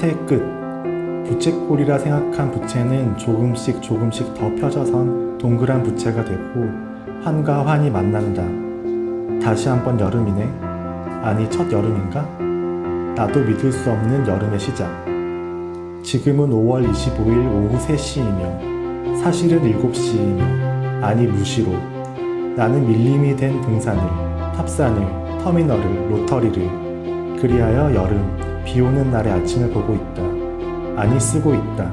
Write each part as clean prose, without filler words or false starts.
끝에 끝. 부채꼴이라 생각한 부채는 조금씩 조금씩 더 펴져선 동그란 부채가 되고 환과 환이 만난다. 다시 한번 여름이네. 아니 첫 여름인가? 나도 믿을 수 없는 여름의 시작. 지금은 5월 25일 오후 3시이며 사실은 7시이며 아니 무시로 나는 밀림이 된 등산을, 탑산을, 터미널을, 로터리를 그리하여 여름, 비 오는 날의 아침을 보고 있다. 아니 쓰고 있다.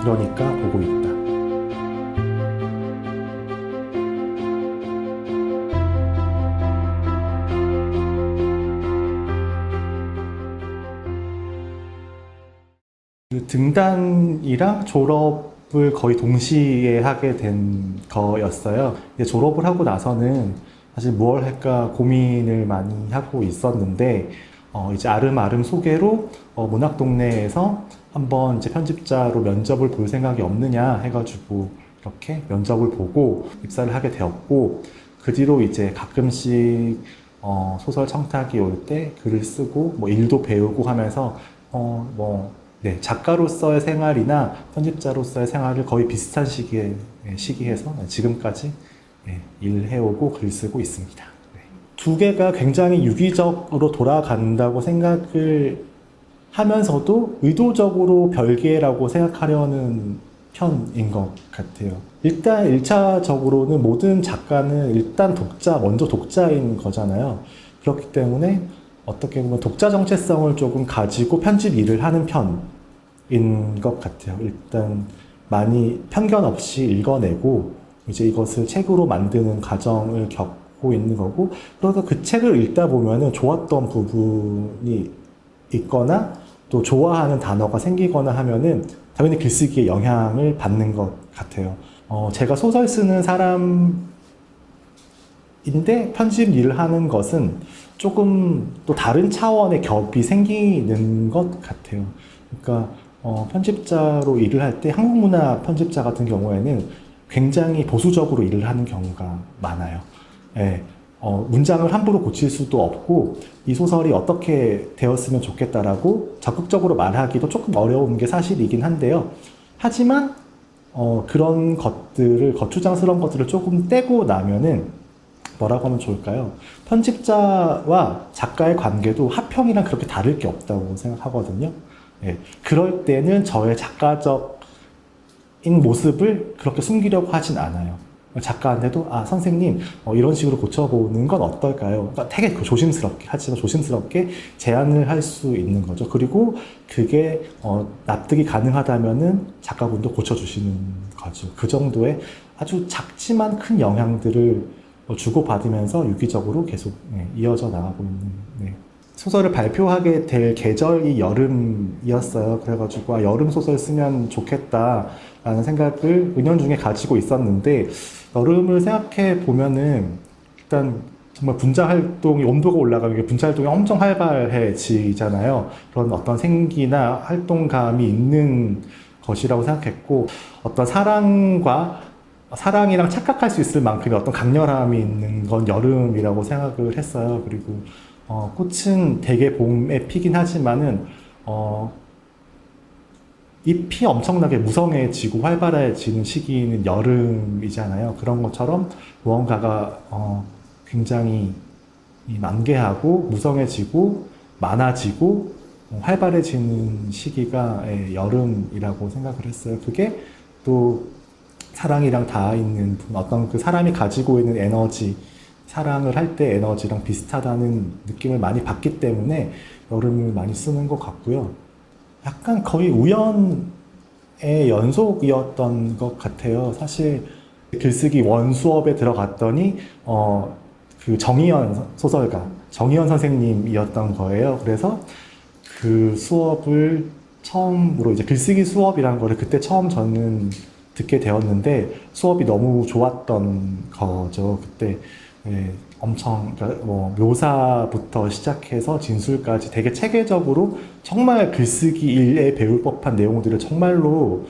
그러니까 보고 있다. 등단이랑 졸업을 거의 동시에 하게 된 거였어요. 졸업을 하고 나서는 사실 무얼 할까 고민을 많이 하고 있었는데 이제 아름아름 소개로 문학동네에서 한번 이제 편집자로 면접을 볼 생각이 없느냐 해가지고 이렇게 면접을 보고 입사를 하게 되었고, 그 뒤로 이제 가끔씩 소설 청탁이 올 때 글을 쓰고 뭐 일도 배우고 하면서 작가로서의 생활이나 편집자로서의 생활을 거의 비슷한 시기에서 지금까지 일해오고 글 쓰고 있습니다. 두 개가 굉장히 유기적으로 돌아간다고 생각을 하면서도 의도적으로 별개라고 생각하려는 편인 것 같아요. 일단 1차적으로는 모든 작가는 일단 먼저 독자인 거잖아요. 그렇기 때문에 어떻게 보면 독자 정체성을 조금 가지고 편집 일을 하는 편인 것 같아요. 일단 많이 편견 없이 읽어내고 이제 이것을 책으로 만드는 과정을 겪고 있는 거고, 그래서 그 책을 읽다 보면은 좋았던 부분이 있거나 또 좋아하는 단어가 생기거나 하면은 당연히 글쓰기에 영향을 받는 것 같아요. 제가 소설 쓰는 사람인데 편집 일을 하는 것은 조금 또 다른 차원의 겹이 생기는 것 같아요. 그러니까 편집자로 일을 할 때 한국 문화 편집자 같은 경우에는 굉장히 보수적으로 일을 하는 경우가 많아요. 예, 문장을 함부로 고칠 수도 없고 이 소설이 어떻게 되었으면 좋겠다라고 적극적으로 말하기도 조금 어려운 게 사실이긴 한데요. 하지만 그런 것들을, 거추장스러운 것들을 조금 떼고 나면은 뭐라고 하면 좋을까요? 편집자와 작가의 관계도 하평이랑 그렇게 다를 게 없다고 생각하거든요. 예, 그럴 때는 저의 작가적인 모습을 그렇게 숨기려고 하진 않아요. 작가한테도 선생님 이런 식으로 고쳐보는 건 어떨까요? 그러니까 되게 조심스럽게, 하지만 조심스럽게 제안을 할 수 있는 거죠. 그리고 그게 납득이 가능하다면은 작가분도 고쳐주시는 거죠. 그 정도의 아주 작지만 큰 영향들을 주고받으면서 유기적으로 계속 이어져 나가고 있는 소설을 발표하게 될 계절이 여름이었어요. 그래가지고 여름 소설 쓰면 좋겠다라는 생각을 은연중에 가지고 있었는데, 여름을 생각해 보면은 일단 정말 분자 활동이, 온도가 올라가면 분자 활동이 엄청 활발해지잖아요. 그런 어떤 생기나 활동감이 있는 것이라고 생각했고, 어떤 사랑이랑 착각할 수 있을 만큼의 어떤 강렬함이 있는 건 여름이라고 생각을 했어요. 그리고 꽃은 되게 봄에 피긴 하지만은 잎이 엄청나게 무성해지고 활발해지는 시기는 여름이잖아요. 그런 것처럼 무언가가 굉장히 만개하고 무성해지고 많아지고 활발해지는 시기가 여름이라고 생각을 했어요. 그게 또 사랑이랑 닿아 있는 어떤 그 사람이 가지고 있는 에너지, 사랑을 할 때 에너지랑 비슷하다는 느낌을 많이 받기 때문에 여름을 많이 쓰는 것 같고요. 약간 거의 우연의 연속이었던 것 같아요. 사실 글쓰기 원 수업에 들어갔더니 그 정의연 소설가, 정의연 선생님이었던 거예요. 그래서 그 수업을 처음으로 이제 글쓰기 수업이라는 거를 그때 처음 저는 듣게 되었는데 수업이 너무 좋았던 거죠. 그때 엄청 묘사부터 시작해서 진술까지 되게 체계적으로 정말 글쓰기 일에 배울 법한 내용들을 정말로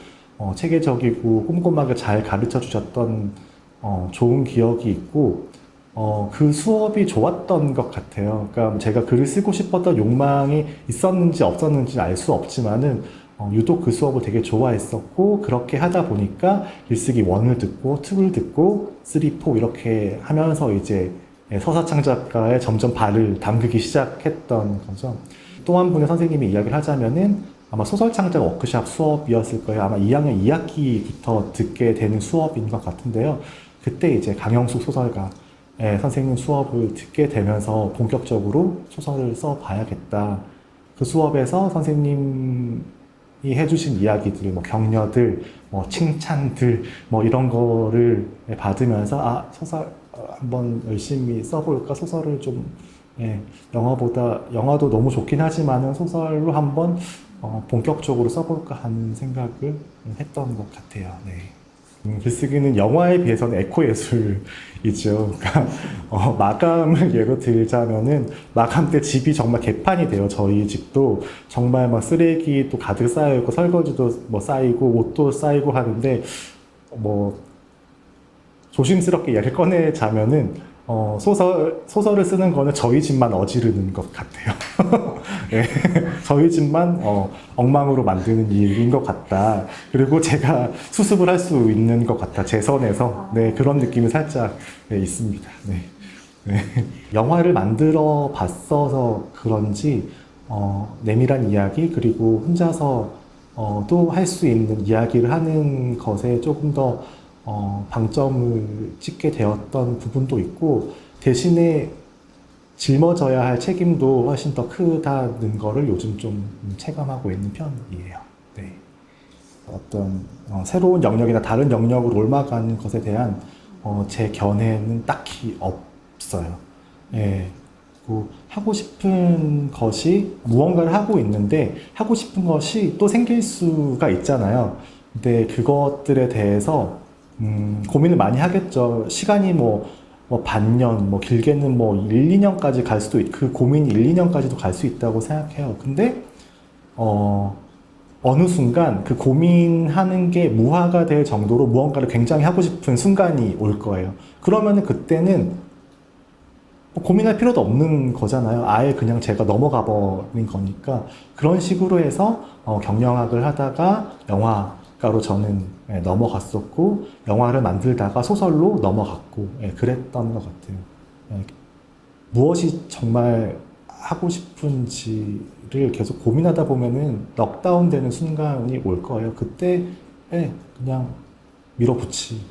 체계적이고 꼼꼼하게 잘 가르쳐 주셨던 좋은 기억이 있고, 그 수업이 좋았던 것 같아요. 그러니까 제가 글을 쓰고 싶었던 욕망이 있었는지 없었는지 알 수 없지만은 유독 그 수업을 되게 좋아했었고 그렇게 하다 보니까 글쓰기 1을 듣고 2를 듣고 3, 4 이렇게 하면서 이제 서사창 작가에 점점 발을 담그기 시작했던 거죠. 또 한 분의 선생님이 이야기를 하자면은 아마 소설 창작 워크샵 수업이었을 거예요. 아마 2학년 2학기부터 듣게 되는 수업인 것 같은데요. 그때 이제 강영숙 소설가 선생님 수업을 듣게 되면서 본격적으로 소설을 써봐야겠다. 그 수업에서 선생님이 해주신 이야기들, 뭐 격려들, 뭐 칭찬들, 뭐 이런 거를 받으면서 소설 한번 열심히 써볼까? 소설을 좀 영화도 너무 좋긴 하지만은 소설로 한번 본격적으로 써볼까 하는 생각을 했던 것 같아요. 네. 글쓰기는 영화에 비해서는 에코 예술이죠. 그러니까 마감을 예로 들자면은 마감 때 집이 정말 개판이 돼요. 저희 집도 정말 막 쓰레기도 가득 쌓여 있고 설거지도 뭐 쌓이고 옷도 쌓이고 하는데 뭐 조심스럽게 이야기를 꺼내자면은 소설을 쓰는 거는 저희 집만 어지르는 것 같아요. 네, 저희 집만 엉망으로 만드는 일인 것 같다. 그리고 제가 수습을 할 수 있는 것 같다. 제 선에서. 네, 그런 느낌이 살짝 있습니다. 네. 네. 영화를 만들어 봤어서 그런지 내밀한 이야기 그리고 혼자서 또 할 수 있는 이야기를 하는 것에 조금 더 방점을 찍게 되었던 부분도 있고 대신에 짊어져야 할 책임도 훨씬 더 크다는 거를 요즘 좀 체감하고 있는 편이에요. 네. 어떤 새로운 영역이나 다른 영역으로 옮아가는 것에 대한 제 견해는 딱히 없어요. 예. 그리고 하고 싶은 것이 무언가를 하고 있는데 하고 싶은 것이 또 생길 수가 있잖아요. 근데 그것들에 대해서 고민을 많이 하겠죠. 시간이 뭐 반년, 뭐 길게는 뭐 1, 2년까지 갈 수도 그 고민이 1, 2년까지도 갈 수 있다고 생각해요. 근데 어느 순간 그 고민하는 게 무화가 될 정도로 무언가를 굉장히 하고 싶은 순간이 올 거예요. 그러면은 그때는 뭐 고민할 필요도 없는 거잖아요. 아예 그냥 제가 넘어가 버린 거니까. 그런 식으로 해서 경영학을 하다가 영화가로 저는 넘어갔었고 영화를 만들다가 소설로 넘어갔고 그랬던 것 같아요. 무엇이 정말 하고 싶은지를 계속 고민하다 보면은 넉다운 되는 순간이 올 거예요. 그때 그냥 밀어붙이는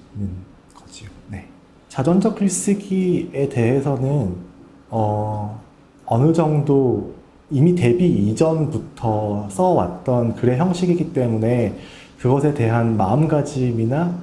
거지요. 네. 자전적 글쓰기에 대해서는 어느 정도 이미 데뷔 이전부터 써왔던 글의 형식이기 때문에 그것에 대한 마음가짐이나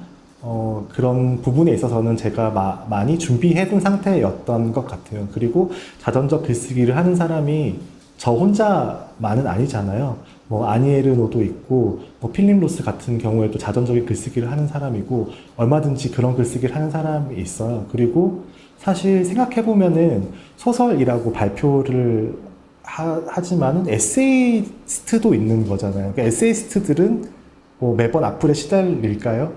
그런 부분에 있어서는 제가 많이 준비해둔 상태였던 것 같아요. 그리고 자전적 글쓰기를 하는 사람이 저 혼자만은 아니잖아요. 뭐 아니에르노도 있고 뭐 필립 로스 같은 경우에도 자전적인 글쓰기를 하는 사람이고 얼마든지 그런 글쓰기를 하는 사람이 있어요. 그리고 사실 생각해보면은 소설이라고 발표를 하지만은 에세이스트도 있는 거잖아요. 그러니까 에세이스트들은 뭐 매번 악플에 시달릴까요?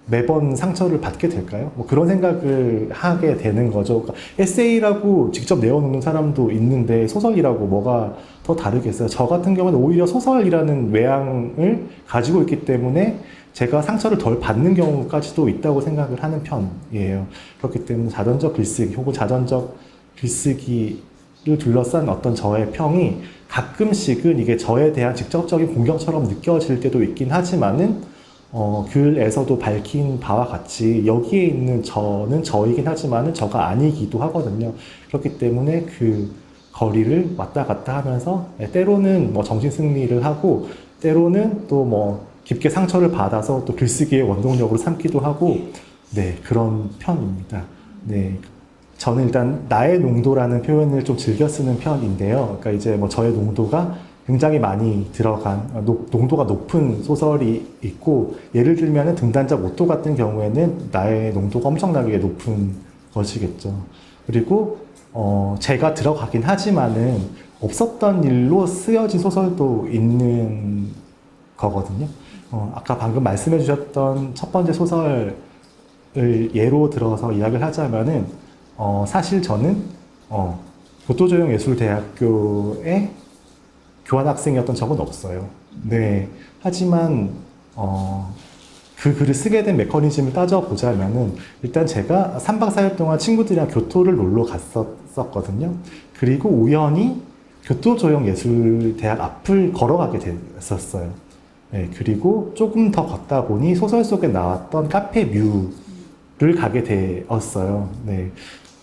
매번 상처를 받게 될까요? 뭐 그런 생각을 하게 되는 거죠. 그러니까 에세이라고 직접 내어놓는 사람도 있는데 소설이라고 뭐가 더 다르겠어요? 저 같은 경우는 오히려 소설이라는 외향을 가지고 있기 때문에 제가 상처를 덜 받는 경우까지도 있다고 생각을 하는 편이에요. 그렇기 때문에 자전적 글쓰기 혹은 자전적 글쓰기를 둘러싼 어떤 저의 평이 가끔씩은 이게 저에 대한 직접적인 공격처럼 느껴질 때도 있긴 하지만은 글에서도 밝힌 바와 같이 여기에 있는 저는 저이긴 하지만은 저가 아니기도 하거든요. 그렇기 때문에 그 거리를 왔다 갔다 하면서 때로는 뭐 정신 승리를 하고 때로는 또 뭐 깊게 상처를 받아서 또 글쓰기의 원동력으로 삼기도 하고 네, 그런 편입니다. 네. 저는 일단 나의 농도라는 표현을 좀 즐겨 쓰는 편인데요. 그러니까 이제 뭐 저의 농도가 굉장히 많이 들어간 농도가 높은 소설이 있고 예를 들면 등단작 오토 같은 경우에는 나의 농도가 엄청나게 높은 것이겠죠. 그리고 제가 들어가긴 하지만은 없었던 일로 쓰여진 소설도 있는 거거든요. 아까 방금 말씀해 주셨던 첫 번째 소설을 예로 들어서 이야기를 하자면은 사실 저는 교토조형예술대학교에 교환학생이었던 적은 없어요. 네. 하지만 그 글을 쓰게 된 메커니즘을 따져보자면은 일단 제가 3박 4일 동안 친구들이랑 교토를 놀러 갔었거든요. 그리고 우연히 교토조형예술대학 앞을 걸어가게 됐었어요. 네, 그리고 조금 더 걷다 보니 소설 속에 나왔던 카페 뮤를 가게 되었어요. 네.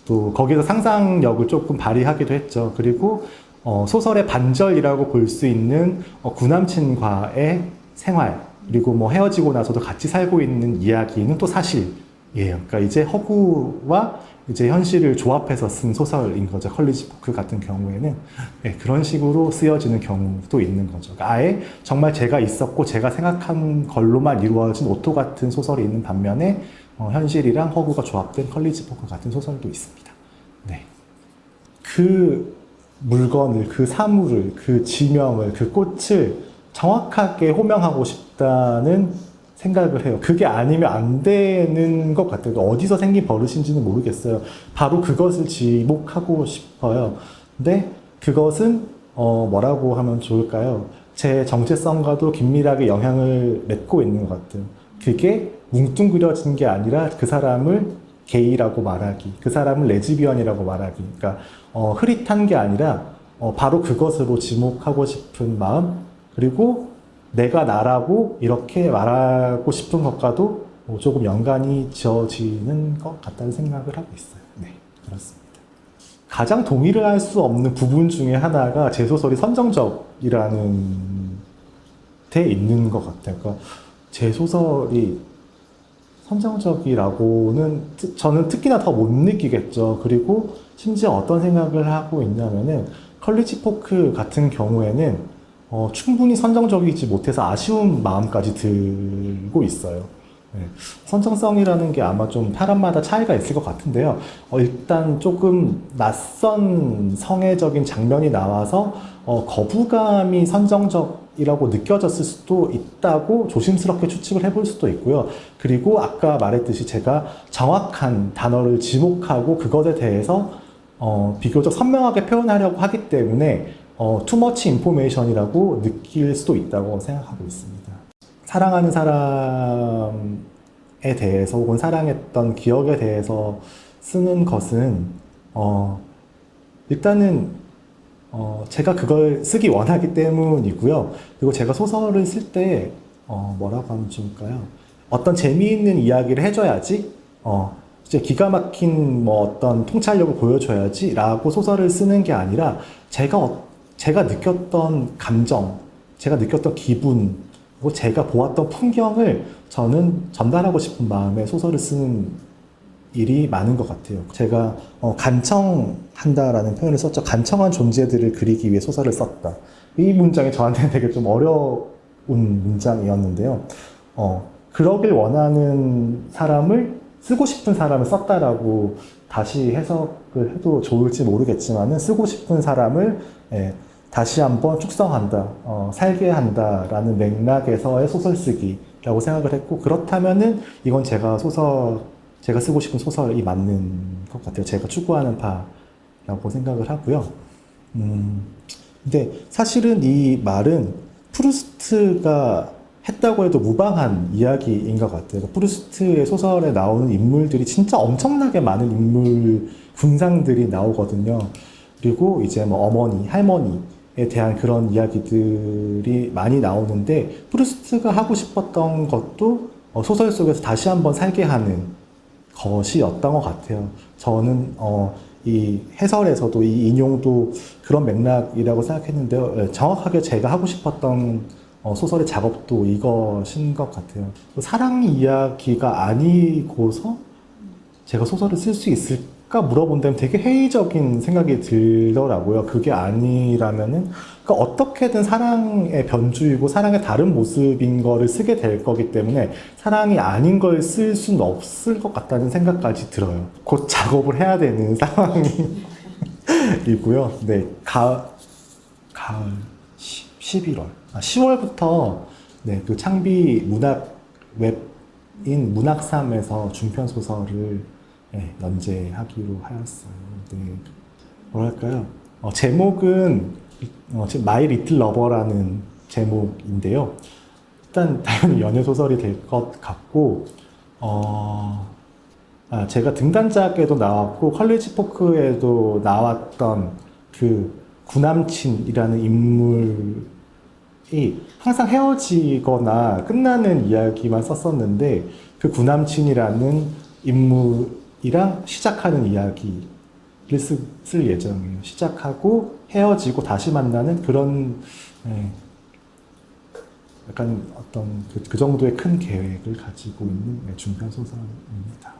또 거기서 상상력을 조금 발휘하기도 했죠. 그리고 소설의 반절이라고 볼 수 있는 구남친과의 생활, 그리고 뭐 헤어지고 나서도 같이 살고 있는 이야기는 또 사실이에요. 그러니까 이제 허구와 이제 현실을 조합해서 쓴 소설인 거죠. 컬리지 포크 같은 경우에는. 네, 그런 식으로 쓰여지는 경우도 있는 거죠. 그러니까 아예 정말 제가 있었고 제가 생각한 걸로만 이루어진 오토 같은 소설이 있는 반면에 현실이랑 허구가 조합된 컬리지 포크 같은 소설도 있습니다. 네. 그 물건을, 그 사물을, 그 지명을, 그 꽃을 정확하게 호명하고 싶다는 생각을 해요. 그게 아니면 안 되는 것 같아요. 어디서 생긴 버릇인지는 모르겠어요. 바로 그것을 지목하고 싶어요. 근데 그것은 뭐라고 하면 좋을까요? 제 정체성과도 긴밀하게 영향을 맺고 있는 것 같아요. 그게 뭉뚱그려진 게 아니라 그 사람을 게이라고 말하기, 그 사람을 레즈비언이라고 말하기. 그러니까 흐릿한 게 아니라 바로 그것으로 지목하고 싶은 마음, 그리고 내가 나라고 이렇게 말하고 싶은 것과도 조금 연관이 지어지는 것 같다는 생각을 하고 있어요. 네, 그렇습니다. 가장 동의를 할 수 없는 부분 중에 하나가 제 소설이 선정적이라는 데 있는 것 같아요. 그러니까 제 소설이 선정적이라고는 저는 특히나 더 못 느끼겠죠. 그리고 심지어 어떤 생각을 하고 있냐면은 컬리지 포크 같은 경우에는 충분히 선정적이지 못해서 아쉬운 마음까지 들고 있어요. 네. 선정성이라는 게 아마 좀 사람마다 차이가 있을 것 같은데요. 일단 조금 낯선 성애적인 장면이 나와서 거부감이 선정적이라고 느껴졌을 수도 있다고 조심스럽게 추측을 해볼 수도 있고요. 그리고 아까 말했듯이 제가 정확한 단어를 지목하고 그것에 대해서 비교적 선명하게 표현하려고 하기 때문에 too much information이라고 느낄 수도 있다고 생각하고 있습니다. 사랑하는 사람에 대해서 혹은 사랑했던 기억에 대해서 쓰는 것은 일단은 제가 그걸 쓰기 원하기 때문이고요. 그리고 제가 소설을 쓸 때 뭐라고 하면 좋을까요? 어떤 재미있는 이야기를 해줘야지 이제 기가 막힌 뭐 어떤 통찰력을 보여줘야지 라고 소설을 쓰는 게 아니라 제가 느꼈던 감정, 제가 느꼈던 기분, 그리고 제가 보았던 풍경을 저는 전달하고 싶은 마음에 소설을 쓰는 일이 많은 것 같아요. 제가 간청한다라는 표현을 썼죠. 간청한 존재들을 그리기 위해 소설을 썼다. 이 문장이 저한테는 되게 좀 어려운 문장이었는데요. 그러길 원하는 사람을 쓰고 싶은 사람을 썼다라고 다시 해석을 해도 좋을지 모르겠지만은 쓰고 싶은 사람을 다시 한번 축성한다, 살게 한다라는 맥락에서의 소설 쓰기라고 생각을 했고, 그렇다면은 이건 제가 쓰고 싶은 소설이 맞는 것 같아요. 제가 추구하는 바라고 생각을 하고요. 근데 사실은 이 말은 프루스트가 했다고 해도 무방한 이야기인 것 같아요. 프루스트의 소설에 나오는 인물들이 진짜 엄청나게 많은 인물 군상들이 나오거든요. 그리고 이제 뭐 어머니, 할머니에 대한 그런 이야기들이 많이 나오는데 프루스트가 하고 싶었던 것도 소설 속에서 다시 한번 살게 하는 것이었던 것 같아요. 저는 이 해설에서도 이 인용도 그런 맥락이라고 생각했는데요. 정확하게 제가 하고 싶었던 소설의 작업도 이것인 것 같아요. 사랑 이야기가 아니고서 제가 소설을 쓸 수 있을까 물어본다면 되게 회의적인 생각이 들더라고요. 그게 아니라면은, 그러니까 어떻게든 사랑의 변주이고 사랑의 다른 모습인 거를 쓰게 될 거기 때문에 사랑이 아닌 걸 쓸 수는 없을 것 같다는 생각까지 들어요. 곧 작업을 해야 되는 상황이고요. 네, 가을 11월. 10월부터 네, 그 창비 문학 웹인 문학삼에서 중편 소설을 네, 연재하기로 하였어요. 네. 뭐랄까요? 제목은 지금 마이 리틀 러버라는 제목인데요. 일단 당연히 연애 소설이 될 것 같고, 제가 등단작에도 나왔고 컬리지 포크에도 나왔던 그 구남친이라는 인물이 항상 헤어지거나 끝나는 이야기만 썼었는데 그 구남친이라는 인물이랑 시작하는 이야기를 쓸 예정이에요. 시작하고 헤어지고 다시 만나는 그런 예, 약간 어떤 그 정도의 큰 계획을 가지고 있는 중편 소설입니다.